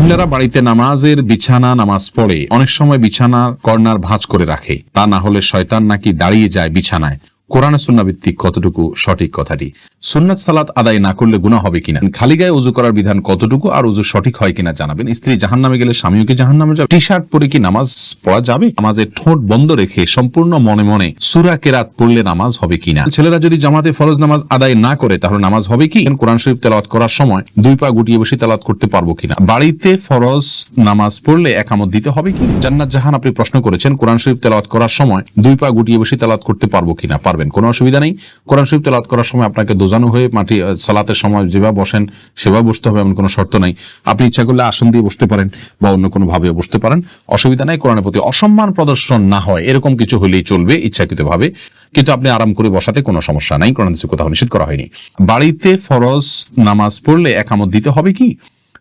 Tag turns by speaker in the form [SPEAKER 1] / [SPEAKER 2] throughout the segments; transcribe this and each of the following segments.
[SPEAKER 1] মহিলারা বাড়িতে নামাজের বিছানা নামাজ পড়ে অনেক সময় বিছানার কর্নার ভাঁজ করে রাখে, তা না হলে শয়তান নাকি দাঁড়িয়ে যায় বিছানায়। কোরআন সুন্নাহ ভিত্তিক কতটুকু সঠিক কথাটি? সুন্নাত সালাত আদায় না করলে গুনাহ হবে কিনা, খালি গায়ে ওযু করার বিধান কতটুকু, আর ওযু সঠিক হয় কিনা জানাবেন। স্ত্রী জাহান্নামে গেলে স্বামীও কি জাহান্নামে যাবে? টি শার্ট পরে কি নামাজ পড়া যাবে? নামাজে ঠোঁট বন্ধ রেখে সম্পূর্ণ মনে মনে সূরা কেরাত পড়লে নামাজ হবে কিনা? ছেলেরা যদি জামাতে ফরজ নামাজ আদায় না করে তাহলে নামাজ হবে কি? কোরআন শরীফ তেলাওয়াত করার সময় দুই পা গুটিয়ে বসে তেলাওয়াত করতে পারবো কিনা? বাড়িতে ফরজ নামাজ পড়লে একামত দিতে হবে কি? জান্নাত জাহান আপনি প্রশ্ন করেছেন, কোরআন শরীফ তেলাওয়াত করার সময় দুই পা গুটিয়ে বসে তেলাওয়াত করতে পারবো কিনা? পারবেন, কোনো অসুবিধা নেই। কোরআন শরীফ তেলাওয়াত করার সময় আপনাকে দোজানো হয়ে মাটি সালাতের সময় যেভাবে বসেন সেভাবে বসতে হবে এমন কোনো শর্ত নাই। আপনি ইচ্ছা করলে আসন দিয়ে বসতে পারেন বা অন্য কোনো ভাবে বসতে পারেন, অসুবিধা নাই। কোরআনের প্রতি অসম্মান প্রদর্শন না হয় এরকম কিছু হলেই চলবে ইচ্ছাকৃত ভাবে, কিন্তু আপনি আরাম করে বসাতে কোনো সমস্যা নাই, কোরআন থেকে কোথাও নিষেধ করা হয়নি। বাড়িতে ফরজ নামাজ পড়লে একামত দিতে হবে কি?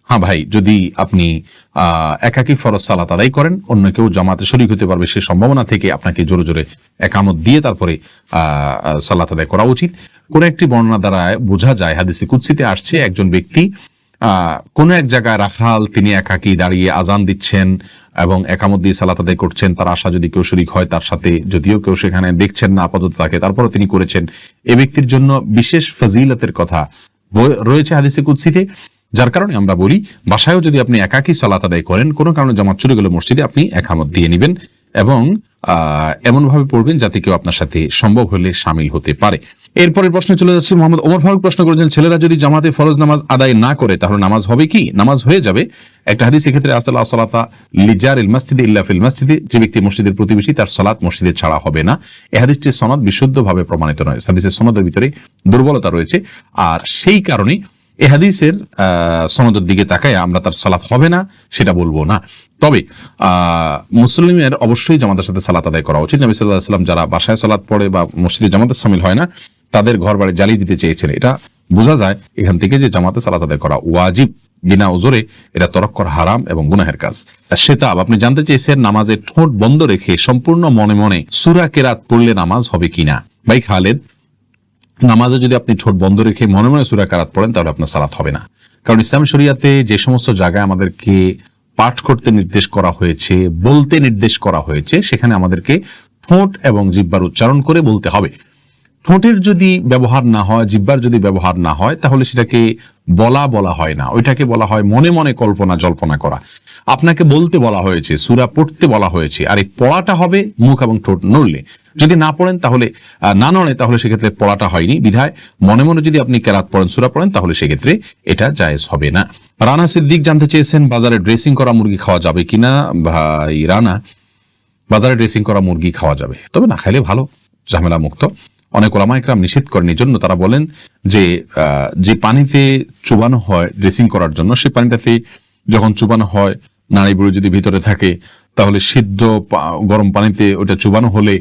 [SPEAKER 1] হ্যাঁ ভাই, যদি আপনি একাকী ফরজ সালাত আদায় করেন, অন্য কেউ জামাতে শরীক হতে পারবে সে সম্ভাবনা থেকে আপনাকে জোরে জোরে একামত দিয়ে তারপরে সালাত আদায় করা উচিত। কোন একটি বর্ণনা দ্বারা বোঝা যায়, হাদিসে কুদসিতে আসছে, একজন ব্যক্তি কোন এক জায়গায় রাখাল, তিনি একাকী দাঁড়িয়ে আজান দিচ্ছেন এবং একামত দিয়ে সালাত আদায় করছেন। তার আশা যদি কেউ শরীক হয় তার সাথে, যদিও কেউ সেখানে দেখছেন না আপাতত তাকে, তারপরে তিনি করেছেন, এ ব্যক্তির জন্য বিশেষ ফজিলতের কথা রয়েছে হাদিসে কুদসিতে। যার কারণে আমরা বলি, বাসায়ও যদি আপনি একাকী সালাত আদায় করেন, কোনো কারণে জামাত চলে গেলে মসজিদে আপনি একামত দিয়ে নেবেন এবং এমন ভাবে পড়বেন যাতে কেউ আপনার সাথে সম্ভব হলে শামিল হতে পারে। এরপরের প্রশ্নে চলে যাচ্ছে, মোহাম্মদ ওমর ফারুক প্রশ্ন করেছেন, ছেলেরা যদি জামাতে ফরজ নামাজ আদায় না করে তাহলে নামাজ হবে কি? নামাজ হয়ে যাবে। একটা হাদিস এক্ষেত্রে আসলা সালাতা লিজারিল মসজিদে ইল্লা ফিল মসজিদে, যে ব্যক্তি মসজিদের প্রতিবেশী তার সালাত মসজিদে ছাড়া হবে না। এই হাদিসটির সনদ বিশুদ্ধভাবে প্রমাণিত নয়, হাদিসের সনদের ভিতরে দুর্বলতা রয়েছে, আর সেই কারণে এই হাদিসের সনদের দিকে তাকায় আমরা তার সালাত হবে না সেটা বলবো না। তবে মুসলিমের অবশ্যই জামাতের সাথে সালাত আদায় করা উচিত। নবী সাল্লাল্লাহু আলাইহি ওয়াসাল্লাম যারা বাসায় সালাত পড়ে বা মসজিদে জামাতে শামিল হয় না তাদের ঘর বাড়ি জ্বালিয়ে দিতে চেয়েছেন। এটা বোঝা যায় এখান থেকে যে জামাতে সালাত আদায় করা ওয়াজিব, বিনা ওজরে এটা তরক করা হারাম এবং গুনাহের কাজ। সেতাব আপনি জানতে চেয়েছেন, নামাজে ঠোঁট বন্ধ রেখে সম্পূর্ণ মনে মনে সূরা কেরাত পড়লে নামাজ হবে কিনা। ভাই খালেদ, নামাজে যদি আপনি ঠোঁট বন্ধ রেখে মনে মনে সূরা কেরাত পড়েন তাহলে আপনার সালাত হবে না। কারণ ইসলাম শরিয়াতে যে সমস্ত জায়গায় আমাদেরকে পাঠ করতে নির্দেশ করা হয়েছে, বলতে নির্দেশ করা হয়েছে, সেখানে আমাদেরকে ঠোঁট এবং জিহ্বার উচ্চারণ করে বলতে হবে। ঠোঁটের যদি ব্যবহার না হয়, জিহ্বার যদি ব্যবহার না হয়, তাহলে সেটাকে বলা হয় না, ওইটাকে বলা হয় মনে মনে কল্পনা জল্পনা করা। আপনাকে বলতে বলা হয়েছে, সূরা পড়তে বলা হয়েছে, আর এই পড়াটা হবে মুখ এবং ঠোঁট নড়লে। যদি না পড়েন তাহলে না নড়ে তাহলে সেক্ষেত্রে পড়াটা হয়নি। বিধায় মনে মনে যদি আপনি কেরাত পড়েন, সূরা পড়েন, তাহলে সেক্ষেত্রে এটা জায়েজ হবে না। রানা সিদ্দিক জানতে চেয়েছেন, বাজারে ড্রেসিং করা মুরগি খাওয়া যাবে কিনা। ভাই রানা, বাজারে ড্রেসিং করা মুরগি খাওয়া যাবে, তবে না খাইলে ভালো, ঝামেলা মুক্ত। অনেক ওলামা ইকরাম নিষেধ করেন, এই জন্য তারা বলেন যে পানিতে চুবানো হয় ড্রেসিং করার জন্য, সেই পানিটাতে যখন চুবানো হয় নাড়ি বুড়ি যদি ভিতরে থাকে, তাহলে সিদ্ধ গরম পানিতে ওটা চুবানো হলে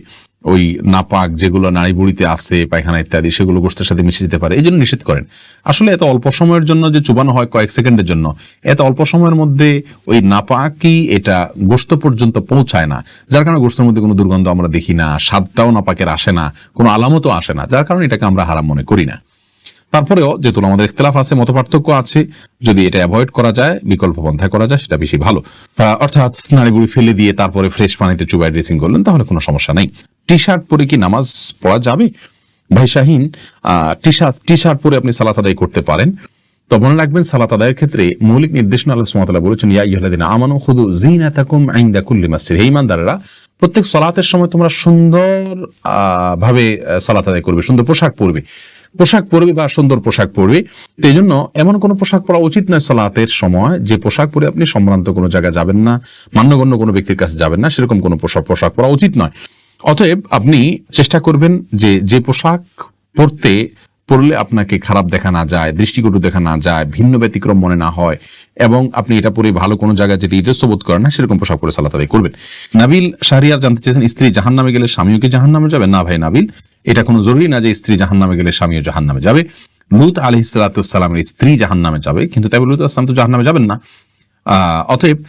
[SPEAKER 1] ওই নাপাক যেগুলো নাড়ি বুড়িতে আছে, পায়খানা ইত্যাদি, সেগুলো গোশতের সাথে মিশে যেতে পারে, এই জন্য নিষেধ করেন। আসলে এত অল্প সময়ের জন্য যে চুবানো হয়, কয়েক সেকেন্ডের জন্য, এত অল্প সময়ের মধ্যে ওই নাপাকই এটা গোশত পর্যন্ত পৌঁছায় না, যার কারণে গোশতের মধ্যে কোনো দুর্গন্ধ আমরা দেখি না, স্বাদটাও নাপাকের আসে না, কোনো আলামতও আসে না, যার কারণে এটাকে আমরা হারাম মনে করি না। তারপরেও যেহেতু আমাদের ইখতিলাফ আছে, মত পার্থক্য আছে, যদি এটা অ্যাভয়েড করা যায়, বিকল্প পন্থায় করা যায়, সেটা বেশি ভালো। অর্থাৎ নাড়িগুড়ি ফেলে দিয়ে তারপরে ফ্রেশ পানিতে চুবাই ড্রেসিং করলেন, তাহলে কোনো সমস্যা নেই। টি শার্ট পরে কি নামাজ পড়া যাবে? ভাই শাহিন, টি শার্ট পরে আপনি সালাত আদায় করতে পারেন। তো মনে রাখবেন, সালাত আদায়ের ক্ষেত্রে মৌলিক নির্দেশনা আল্লাহ সুবহানাহু ওয়া তাআলা বলেছেন, ইয়া আইয়ুহাল্লাযীনা আমানু খুযু যিনাতাকুম ইনদা কুল্লি মাসজিদ। হে ঈমানদাররা, প্রত্যেক সালাতের সময় তোমরা সুন্দর ভাবে সালাত আদায় করবে, সুন্দর পোশাক পরবে বা সুন্দর পোশাক পরবে। তো এই জন্য এমন কোনো পোশাক পরা উচিত নয় সালাতের সময় যে পোশাক পরে আপনি সম্ভ্রান্ত কোনো জায়গায় যাবেন না, মান্যগণ্য কোনো ব্যক্তির কাছে যাবেন না, সেরকম কোনো পোশাক পরা উচিত নয়। অতএব আপনি চেষ্টা করবেন যে পোশাক পরলে আপনাকে খারাপ দেখা না যায়, দৃষ্টিকটু দেখা না যায়, ভিন্ন ব্যতিক্রম মনে না হয়, এবং আপনি এটা পরে ভালো কোনো জায়গায় যেতে ইতস্ত বোধ করেন না, সেরকম পোশাক পরে সালাত আদায় করবেন। নাবিল শাহরিয়ার জানতে চেয়েছেন, স্ত্রী জাহান্নামে গেলে স্বামীও কি জাহান্নামে যাবে? না ভাই নাবিল, এটা কোনো জরুরি না যে স্ত্রী জাহান্নামে গেলে স্বামীও জাহান্নামে যাবে। লূত আলাইহিস সালাতু ওয়াস সালামের স্ত্রী জাহান্নামে যাবে, কিন্তু তাই বলে লূত আলাইহিস সালাম তো জাহান্নামে যাবেন না। অতএব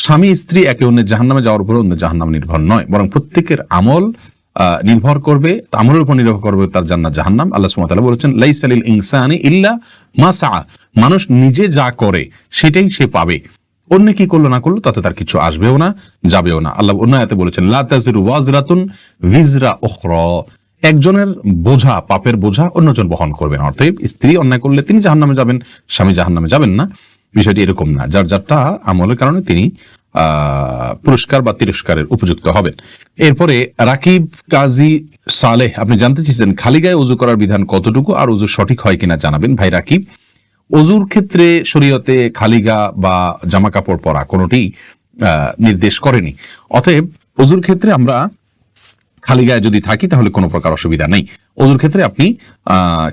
[SPEAKER 1] স্বামী স্ত্রী একে অন্যের জাহান্নামে যাওয়ার উপরে অন্য জাহান্নাম নির্ভর নয়, বরং প্রত্যেকের আমল নির্ভর করবে, আমলের উপর নির্ভর করবে তার জান্নাত জাহান্নাম। আল্লাহ সুবহানাহু ওয়া তাআলা বলেছেন, লাইসা লিল ইনসানি ইল্লা মা সাআ, মানুষ নিজে যা করে সেটাই সে পাবে, অন্য কি করলো না করলো তাতে তার কিছু আসবেও না, যাবেও না। আল্লাহ অন্য আয়াতে বলেছেন লা তাজিরু ওয়াজরাতুন বিজরা উখরা, একজনের বোঝা, পাপের বোঝা অন্যজন বহন করবে না। অর্থাৎ স্ত্রী অন্যায় করলে তিনি জাহান্নামে যাবেন, স্বামী জাহান্নামে যাবেন না, বিষয়টি এরকম না। যার যারটা আমলের কারণে তিনি পুরস্কার বা তিরস্কারের উপযুক্ত হবেন। এরপরে রাকিব কাজী সালেহ আপনি জানতে চেয়েছেন খালি গায়ে ওযু করার বিধান কতটুকু আর ওযু সঠিক হয় কিনা জানাবেন। ভাই রাকিব, ওযুর ক্ষেত্রে শরীয়তে খালি গা বা জামা কাপড় পরা কোনোটি নির্দেশ করেনি। অতএব ওযুর ক্ষেত্রে আমরা খালি গায়ে যদি থাকি তাহলে কোনো প্রকার অসুবিধা নেই। ওযুর ক্ষেত্রে আপনি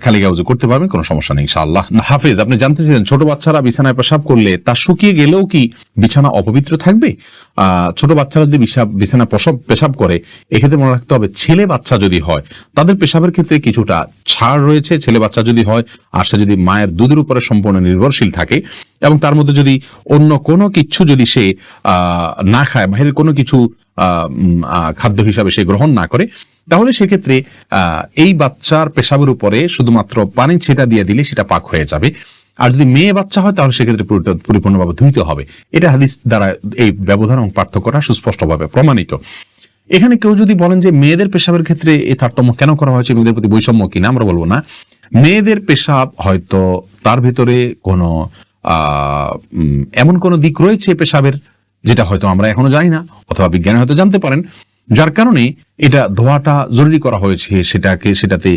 [SPEAKER 1] খালি গায়ে ওযু করতে পারবেন, কোনো সমস্যা নেই ইনশাআল্লাহ। হাফেজ আপনি জানতে চাইছেন ছোট বাচ্চারা বিছানায় পেশাব করলে তা শুকিয়ে গেলেও কি বিছানা অপবিত্র থাকবে? ছোট বাচ্চারা যদি বিছানা পেশাব করে, এক্ষেত্রে মনে রাখতে হবে ছেলে বাচ্চা যদি হয় তাদের পেশাবের ক্ষেত্রে কিছুটা ছাড় রয়েছে। ছেলে বাচ্চা যদি হয় আর সে যদি মায়ের দুধের উপরে সম্পূর্ণ নির্ভরশীল থাকে এবং তার মধ্যে যদি অন্য কোনো কিছু যদি সে না খায়, বাইরের কোনো কিছু খাদ্য হিসাবে সে গ্রহণ না করে, তাহলে সেক্ষেত্রে এই বাচ্চার পেশাবের উপরে শুধুমাত্র পানি ছেটা দিয়ে দিলে সেটা পাক হয়ে যাবে। আর যদি মেয়ে বাচ্চা হয় তাহলে সেক্ষেত্রে পরিপূর্ণভাবে ধুইতে হবে। এটা হাদিস দ্বারা এই ব্যবধান এবং পার্থক্যটা সুস্পষ্টভাবে প্রমাণিত। এখানে কেউ যদি বলেন যে মেয়েদের পেশাবের ক্ষেত্রে এই তারতম্য কেন করা হয়েছে, মেয়েদের প্রতি বৈষম্য কিনা, আমরা বলবো না। মেয়েদের পেশাব হয়তো তার ভিতরে কোনো এমন কোনো দিক রয়েছে পেশাবের যেটা হয়তো আমরা এখনো জানি না, অথবা বিজ্ঞানী হয়তো জানতে পারেন, যার কারণে এটা ধোয়াটা জরুরি করা হয়েছে। সেটাতে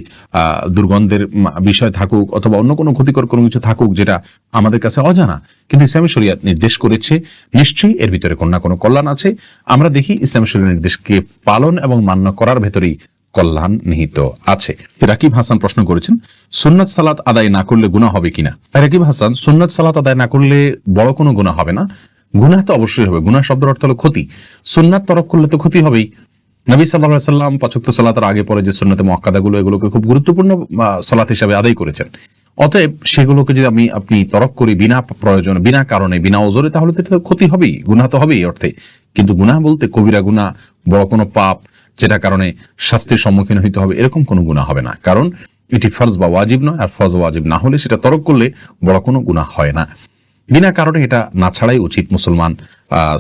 [SPEAKER 1] দুর্গন্ধের বিষয় থাকুক অথবা অন্য কোনো ক্ষতিকর কোনো কিছু থাকুক যেটা আমাদের কাছে অজানা, কিন্তু ইসলামী শরিয়াত নির্দেশ করেছে, নিশ্চয়ই এর ভিতরে কোনো না কোনো কল্যাণ আছে। আমরা দেখি ইসলামী শরিয়াত নির্দেশকে পালন এবং মান্য করার ভেতরেই কল্যাণ নিহিত আছে। রাকিব হাসান প্রশ্ন করেছেন সুন্নাত সালাত আদায় না করলে গুনাহ হবে কিনা। রাকিব হাসান, সুন্নাত সালাত আদায় না করলে বড় কোনো গুনাহ হবে না। গুনাহ তো অবশ্যই হবে, গুনাহ শব্দের অর্থ হলো ক্ষতি। সুন্নাত তরক করলে তো ক্ষতি হবেই। নবী সাল্লাল্লাহু আলাইহি সাল্লাম ৫ ওয়াক্ত সালাতের আগে পরে যে সুন্নতে মুআক্কাদাগুলো, এগুলোকে খুব গুরুত্বপূর্ণ সালাত হিসেবে আদায় করেছেন। অতএব সেগুলোকে যদি আপনি তরক করি বিনা প্রয়োজনে, বিনা কারণে, বিনা ওজরে, তাহলে তো এটা ক্ষতি হবেই, গুনাহ তো হবেই অর্থে। কিন্তু গুনাহ বলতে কবিরা গুনাহ, বড় কোনো পাপ যেটা কারণে শাস্তির সম্মুখীন হইতে হবে, এরকম কোনো গুনাহ হবে না। কারণ এটি ফরজ বা ওয়াজিব নয়, আর ফরজ ওয়াজিব না হলে সেটা তরক করলে বড় কোনো গুনাহ হয় না। বিনা কারণে এটা না ছাড়াই উচিত, মুসলমান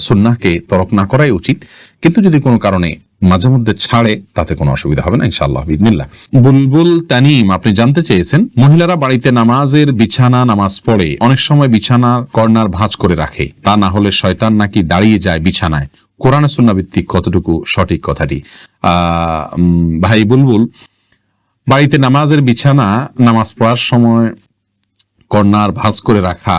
[SPEAKER 1] সুন্নাহকে তরক না করাই উচিত। কিন্তু যদি কোনো কারণে মাঝে মধ্যে ছাড়ে তাতে কোনো অসুবিধা হবে না ইনশাআল্লাহ বিসমিল্লাহ। বুলবুল তানিম আপনি জানতে চেয়েছেন মহিলারা বাড়িতে নামাজের বিছানা নামাজ পড়ে অনেক সময় বিছানার কর্নার ভাঁজ করে রাখে, তা না হলে শয়তান নাকি দাঁড়িয়ে যায় বিছানায়, কোরআনে সুন্নাহ ভিত্তিক কতটুকু সঠিক কথাটি? ভাই বুলবুল, বাড়িতে নামাজের বিছানা নামাজ পড়ার সময় কর্নার ভাঁজ করে রাখা,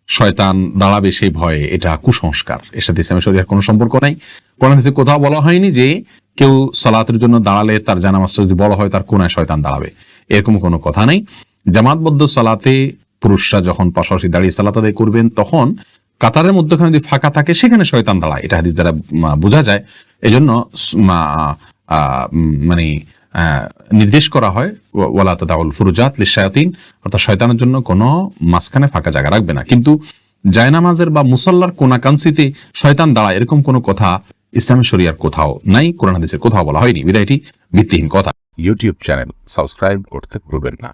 [SPEAKER 1] শয়তান দাঁড়াবে সেই ভয়ে, এটা কুসংস্কার। এর সাথে ইসলামী শরিয়ার কোনো সম্পর্ক নাই। কোরআন হাদিসে কোথাও বলা হয়নি যে কেউ সালাতের জন্য দাঁড়ালে তার জানামাজটা যদি বড় হয় তার কোনায় শয়তান দাঁড়াবে, এরকম কোনো কথা নেই। জামাতবদ্ধ সালাতে পুরুষরা যখন পাশাপাশি দাঁড়িয়ে সালাত আদায় করবেন তখন কাতারের মধ্যখানে যদি ফাঁকা থাকে সেখানে শয়তান দাঁড়ায়, এটা হাদিস দ্বারা বোঝা যায়। এজন্য মানে নির্দেশ করা হয় ওয়ালা তাদাউল ফুরুজাত লিশায়াতিন, অর্থাৎ শয়তানের জন্য কোনো মাঝখানে ফাঁকা জায়গা রাখবে না। কিন্তু জায়নামাজের বা মুসাল্লার কোনা কানসিতে শয়তান দাঁড়ায় এরকম কোনো কথা ইসলামী শরিয়ার কোথাও নাই, কোরআন হাদিসের কোথাও বলা হয়নি, বিধায় এটি ভিত্তিহীন কথা।
[SPEAKER 2] ইউটিউব চ্যানেল সাবস্ক্রাইব করতে ভুলবেন না।